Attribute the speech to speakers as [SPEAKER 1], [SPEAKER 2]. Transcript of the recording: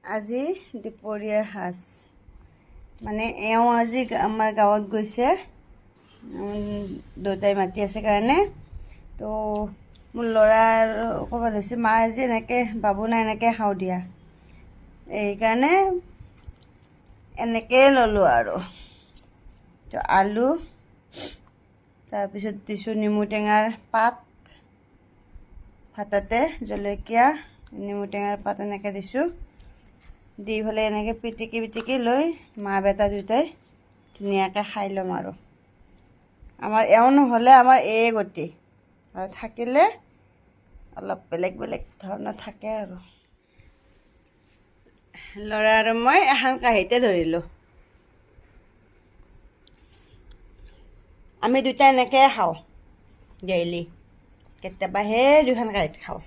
[SPEAKER 1] আজি দুপৰীয়াৰ সাজ মানে এওঁ আজি আমাৰ গাঁৱত গৈছে, দেউতাই মাতি আছে কাৰণে। তো মোৰ ল'ৰাৰ ক'ৰবাত হৈছে, মা আজি এনেকৈ বাবু নাই এনেকৈ খাওঁ দিয়া, এইকাৰণে এনেকৈ ল'লোঁ আৰু। তো আলু, তাৰপিছত দিছোঁ নেমু টেঙাৰ পাত, ভাততে জলকীয়া নেমু টেঙাৰ পাত এনেকৈ দিছোঁ, দি পেলাই এনেকৈ পিটিকি পিটিকি লৈ মা বেটা দুটাই ধুনীয়াকৈ খাই ল'ম আৰু। আমাৰ এওঁ নহ'লে আমাৰ এই গতি, আৰু থাকিলে অলপ বেলেগ বেলেগ ধৰণৰ থাকে আৰু। ল'ৰা আৰু মই এখন কাঁহীতে ধৰিলোঁ, আমি দুটা এনেকৈ খাওঁ ডেইলি, কেতিয়াবাহে দুখন কাঁহীত খাওঁ।